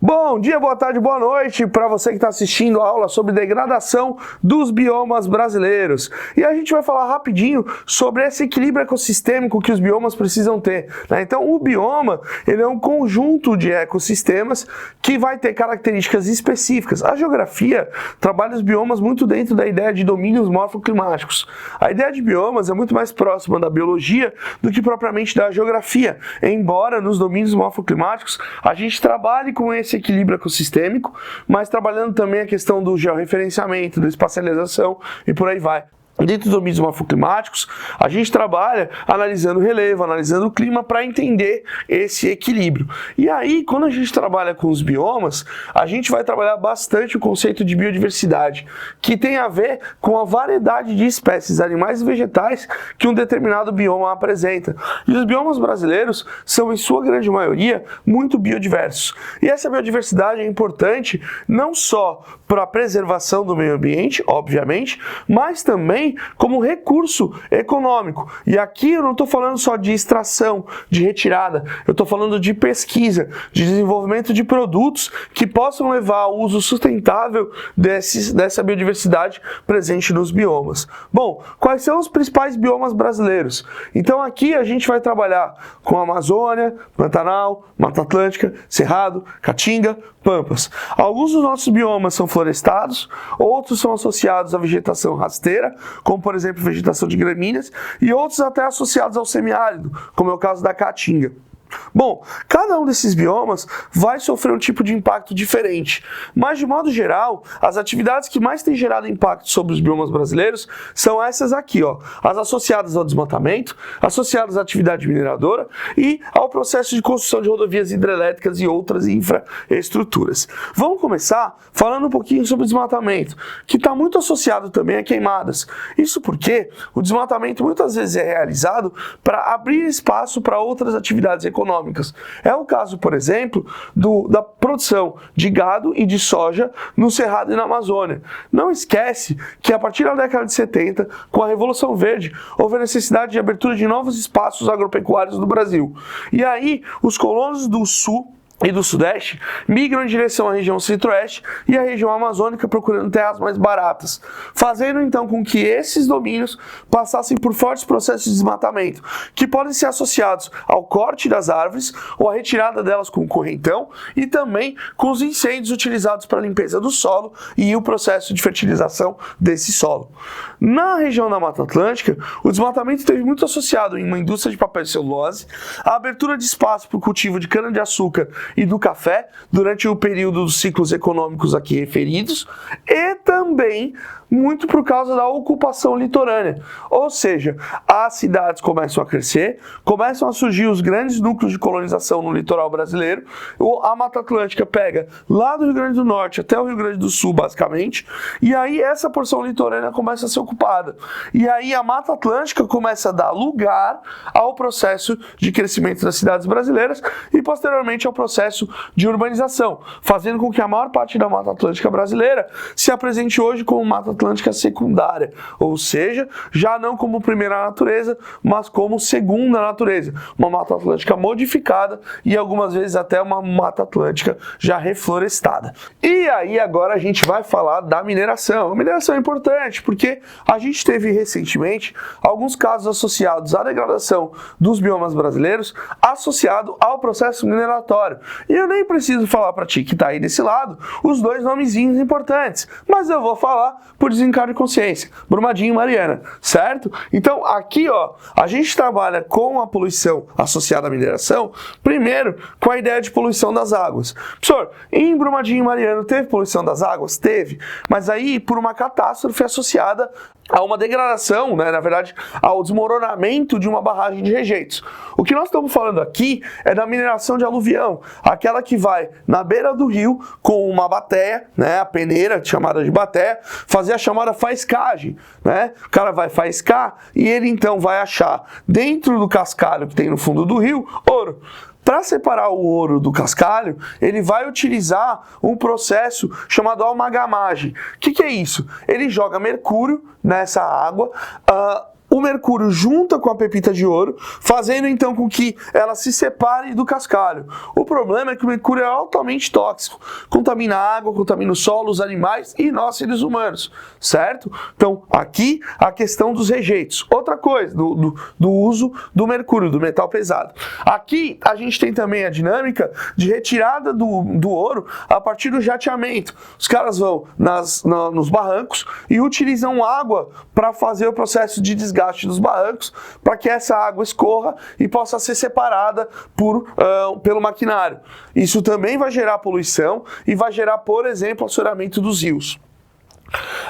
Bom dia, boa tarde, boa noite para você que está assistindo a aula sobre degradação dos biomas brasileiros. E a gente vai falar rapidinho sobre esse equilíbrio ecossistêmico que os biomas precisam ter, né? Então, o bioma ele é um conjunto de ecossistemas que vai ter características específicas. A geografia trabalha os biomas muito dentro da ideia de domínios morfoclimáticos. A ideia de biomas é muito mais próxima da biologia do que propriamente da geografia, embora nos domínios morfoclimáticos a gente trabalhe com esse equilíbrio ecossistêmico, mas trabalhando também a questão do georreferenciamento, da espacialização e por aí vai. Dentro dos domínios morfoclimáticos, a gente trabalha analisando o relevo, analisando o clima para entender esse equilíbrio. E aí, quando a gente trabalha com os biomas, a gente vai trabalhar bastante o conceito de biodiversidade, que tem a ver com a variedade de espécies animais e vegetais que um determinado bioma apresenta. E os biomas brasileiros são, em sua grande maioria, muito biodiversos. E essa biodiversidade é importante não só para a preservação do meio ambiente, obviamente, mas também como recurso econômico. E aqui eu não estou falando só de extração, de retirada, eu estou falando de pesquisa, de desenvolvimento de produtos que possam levar ao uso sustentável dessa biodiversidade presente nos biomas. Bom, quais são os principais biomas brasileiros? Então aqui a gente vai trabalhar com a Amazônia, Pantanal, Mata Atlântica, Cerrado, Caatinga, Pampas. Alguns dos nossos biomas são florestados, outros são associados à vegetação rasteira, como por exemplo vegetação de gramíneas, e outros até associados ao semiárido, como é o caso da Caatinga. Bom, cada um desses biomas vai sofrer um tipo de impacto diferente, mas de modo geral, as atividades que mais têm gerado impacto sobre os biomas brasileiros são essas aqui, ó, as associadas ao desmatamento, associadas à atividade mineradora e ao processo de construção de rodovias hidrelétricas e outras infraestruturas. Vamos começar falando um pouquinho sobre o desmatamento, que está muito associado também a queimadas. Isso porque o desmatamento muitas vezes é realizado para abrir espaço para outras atividades econômicas. É o caso, por exemplo, da produção de gado e de soja no Cerrado e na Amazônia. Não esquece que a partir da década de 70, com a Revolução Verde, houve a necessidade de abertura de novos espaços agropecuários no Brasil. E aí, os colonos do Sul e do Sudeste migram em direção à região Centro-Oeste e à região amazônica procurando terras mais baratas, fazendo então com que esses domínios passassem por fortes processos de desmatamento, que podem ser associados ao corte das árvores ou à retirada delas com o correntão e também com os incêndios utilizados para a limpeza do solo e o processo de fertilização desse solo. Na região da Mata Atlântica, o desmatamento esteve muito associado em uma indústria de papel e celulose, a abertura de espaço para o cultivo de cana-de-açúcar e do café durante o período dos ciclos econômicos aqui referidos e também muito por causa da ocupação litorânea. Ou seja, as cidades começam a crescer, começam a surgir os grandes núcleos de colonização no litoral brasileiro, a Mata Atlântica pega lá do Rio Grande do Norte até o Rio Grande do Sul, basicamente, e aí essa porção litorânea começa a ser ocupada. E aí a Mata Atlântica começa a dar lugar ao processo de crescimento das cidades brasileiras e posteriormente ao processo de urbanização, fazendo com que a maior parte da Mata Atlântica brasileira se apresente hoje como Mata Atlântica secundária, ou seja, já não como primeira natureza, mas como segunda natureza, uma Mata Atlântica modificada e algumas vezes até uma Mata Atlântica já reflorestada. E aí agora a gente vai falar da mineração. A mineração é importante porque a gente teve recentemente alguns casos associados à degradação dos biomas brasileiros associado ao processo mineratório. E eu nem preciso falar para ti que está aí desse lado os dois nomezinhos importantes, mas eu vou falar por desencargo de consciência, Brumadinho e Mariana, certo? Então aqui ó, a gente trabalha com a poluição associada à mineração, primeiro com a ideia de poluição das águas. Professor, em Brumadinho e Mariana teve poluição das águas? Teve, mas aí por uma catástrofe associada a uma degradação, né, na verdade, ao desmoronamento de uma barragem de rejeitos. O que nós estamos falando aqui é da mineração de aluvião, aquela que vai na beira do rio com uma bateia, né, a peneira, chamada de bateia, fazer a chamada faiscagem, né? O cara vai faiscar e ele então vai achar dentro do cascalho que tem no fundo do rio ouro. Para separar o ouro do cascalho, ele vai utilizar um processo chamado amalgamagem. O que é isso? Ele joga mercúrio nessa água, o mercúrio junta com a pepita de ouro, fazendo então com que ela se separe do cascalho. O problema é que o mercúrio é altamente tóxico, contamina a água, contamina o solo, os animais e nós seres humanos, certo? Então aqui a questão dos rejeitos. Outra coisa, do uso do mercúrio, do metal pesado. Aqui a gente tem também a dinâmica de retirada do ouro a partir do jateamento. Os caras vão nos barrancos e utilizam água para fazer o processo de desgaste dos barrancos, para que essa água escorra e possa ser separada pelo maquinário. Isso também vai gerar poluição e vai gerar, por exemplo, assoreamento dos rios.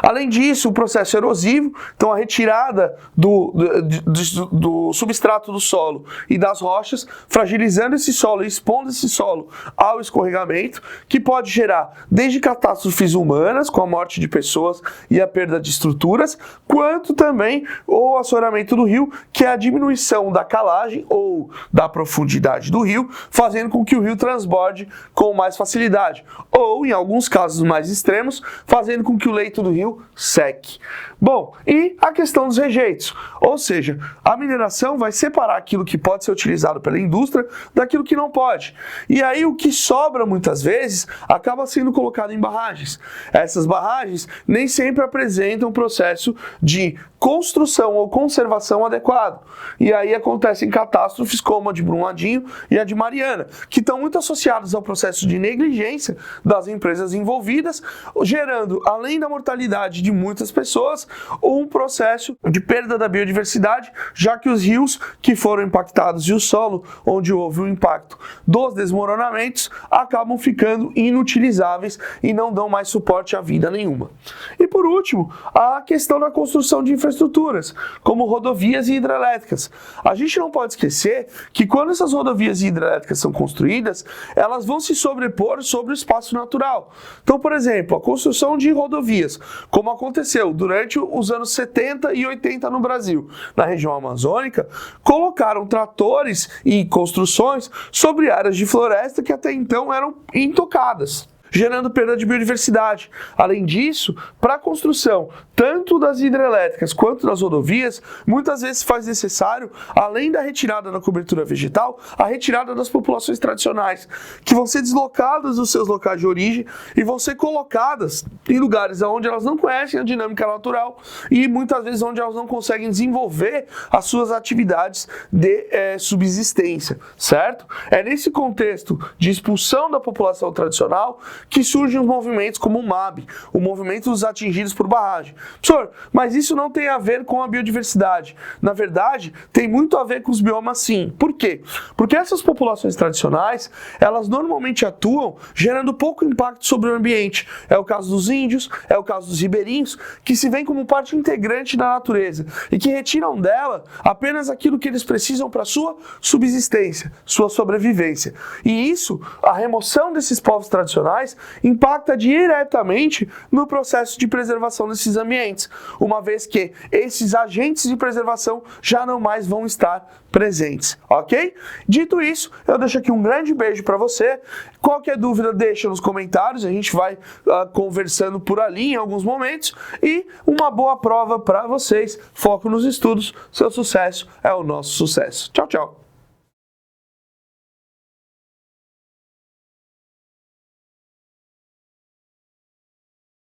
Além disso, o processo erosivo, então a retirada do substrato do solo e das rochas, fragilizando esse solo e expondo esse solo ao escorregamento, que pode gerar desde catástrofes humanas, com a morte de pessoas e a perda de estruturas, quanto também o assoreamento do rio, que é a diminuição da calagem ou da profundidade do rio, fazendo com que o rio transborde com mais facilidade, ou, em alguns casos mais extremos, fazendo com que o leito do rio seque. Bom, e a questão dos rejeitos, ou seja, a mineração vai separar aquilo que pode ser utilizado pela indústria daquilo que não pode. E aí o que sobra muitas vezes acaba sendo colocado em barragens. Essas barragens nem sempre apresentam um processo de construção ou conservação adequado. E aí acontecem catástrofes como a de Brumadinho e a de Mariana, que estão muito associadas ao processo de negligência das empresas envolvidas, gerando, além da mortalidade de muitas pessoas, um processo de perda da biodiversidade, já que os rios que foram impactados e o solo onde houve o impacto dos desmoronamentos acabam ficando inutilizáveis e não dão mais suporte à vida nenhuma. E por último, a questão da construção de infraestruturas, como rodovias e hidrelétricas. A gente não pode esquecer que quando essas rodovias e hidrelétricas são construídas, elas vão se sobrepor sobre o espaço natural. Então, por exemplo, a construção de rodovias, como aconteceu durante os anos 70 e 80 no Brasil, na região amazônica, colocaram tratores e construções sobre áreas de floresta que até então eram intocadas, gerando perda de biodiversidade. Além disso, para a construção tanto das hidrelétricas quanto das rodovias, muitas vezes faz necessário, além da retirada da cobertura vegetal, a retirada das populações tradicionais, que vão ser deslocadas dos seus locais de origem e vão ser colocadas em lugares onde elas não conhecem a dinâmica natural e muitas vezes onde elas não conseguem desenvolver as suas atividades de subsistência, certo? É nesse contexto de expulsão da população tradicional que surgem os movimentos como o MAB, o movimento dos atingidos por barragem. Professor, mas isso não tem a ver com a biodiversidade. Na verdade, tem muito a ver com os biomas sim. Por quê? Porque essas populações tradicionais, elas normalmente atuam gerando pouco impacto sobre o ambiente. É o caso dos índios, é o caso dos ribeirinhos, que se veem como parte integrante da natureza e que retiram dela apenas aquilo que eles precisam para sua subsistência, sua sobrevivência. E isso, a remoção desses povos tradicionais, impacta diretamente no processo de preservação desses ambientes, uma vez que esses agentes de preservação já não mais vão estar presentes, ok? Dito isso, eu deixo aqui um grande beijo para você. Qualquer dúvida, deixa nos comentários, a gente vai conversando por ali em alguns momentos e uma boa prova para vocês. Foco nos estudos, seu sucesso é o nosso sucesso. Tchau, tchau!